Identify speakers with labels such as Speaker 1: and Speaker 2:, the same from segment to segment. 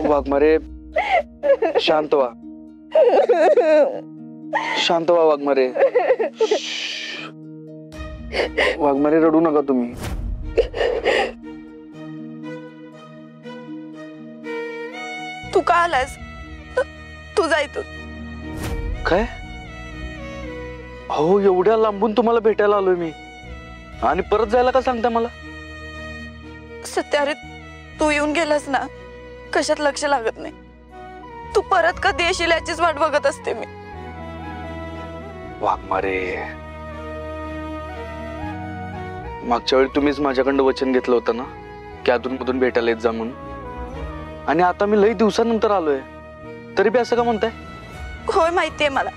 Speaker 1: वाघमारे शांत व्हा, शांत व्हा वाघमारे. वाघमारे रडू नका तुम्ही.
Speaker 2: तू का आलास? तू जा इथून.
Speaker 1: काय? हो, एवढ्या लांबून तुम्हाला भेटायला आलोय मी आणि परत जायला का सांगता मला?
Speaker 2: सत्या रे, तू येऊन गेलास ना, कशात लक्ष लागत नाही. तू परत कधी येशील याचीच वाट बघत असते मी.
Speaker 1: वाघमारे, मागच्या वेळी तुम्हीच माझ्याकडनं वचन घेतलं होतं ना की अधून मधून भेटायला येत जा म्हणून, आणि आता मी लई दिवसानंतर आलोय तरी बी असं का म्हणताय?
Speaker 2: होय, माहितीये मला,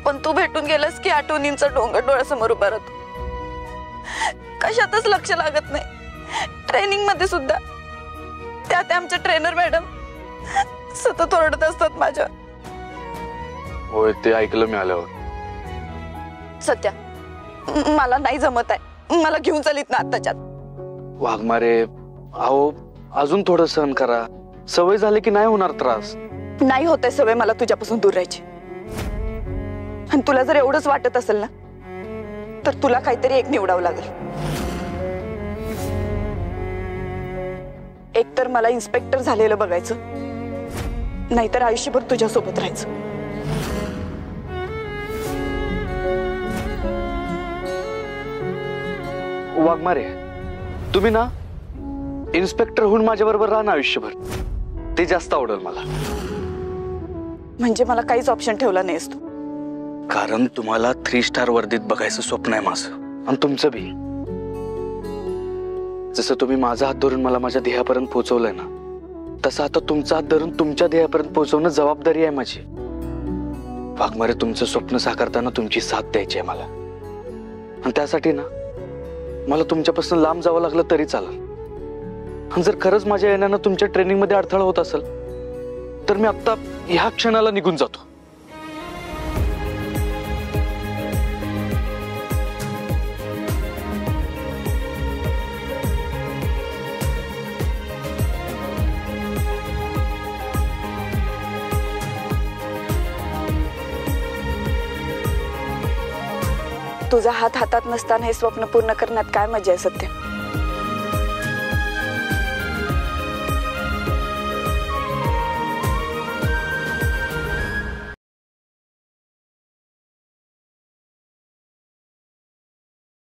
Speaker 2: पण तू भेटून गेलास की आठवणींचा डोंगर डोळ्यासमोर उभा राहतो. कशातच लक्ष लागत नाही. ट्रेनिंग मध्ये सुद्धा त्यात आमच्या ट्रेनर मॅडम सतत ओरडत असतात माझ्या.
Speaker 1: होय, ते ऐकलं मी आल्यावर.
Speaker 2: सत्या, मला नाही जमत आहे. मला घेऊन चलीत ना आत्ताच्यात.
Speaker 1: वाघमारे, अहो अजून थोडं सहन करा. सवय झाली की नाही होणार त्रास.
Speaker 2: नाही होत आहे सवय मला तुझ्यापासून दूर राहायची. आणि तुला जर एवढंच वाटत असेल ना, तर तुला काहीतरी एक निवडावं लागेल. एक तर मला इन्स्पेक्टर झालेलं बघायचं, नाहीतर आयुष्यभर तुझ्या सोबत राहायचं.
Speaker 1: वाघमारे, तुम्ही ना इन्स्पेक्टर होऊन माझ्या बरोबर राहा ना आयुष्यभर. ते जास्त आवडेल मला.
Speaker 2: म्हणजे मला काहीच ऑप्शन ठेवला नाहीस तू.
Speaker 1: कारण तुम्हाला 3 स्टार वर्दीत बघायचं स्वप्न आहे माझं, आणि तुमचं बी. जसं तुम्ही माझा हात धरून मला माझ्या ध्येयापर्यंत पोहोचवलंय ना, तसं आता तुमचा हात धरून तुमच्या ध्येयापर्यंत पोहोचवणं जबाबदारी आहे माझी. वाघमारे, तुमचं स्वप्न साकारताना तुमची साथ द्यायची आहे मला, आणि त्यासाठी ना मला तुमच्यापासून लांब जावं लागलं तरी चालेल. आणि जर खरंच माझ्या येण्यानं तुमच्या ट्रेनिंग मध्ये अडथळा होत असेल तर मी आता ह्या क्षणाला निघून जातो.
Speaker 2: तुझा हात हातात नसताना हे स्वप्न पूर्ण करण्यात काय मजा आहे सत्य.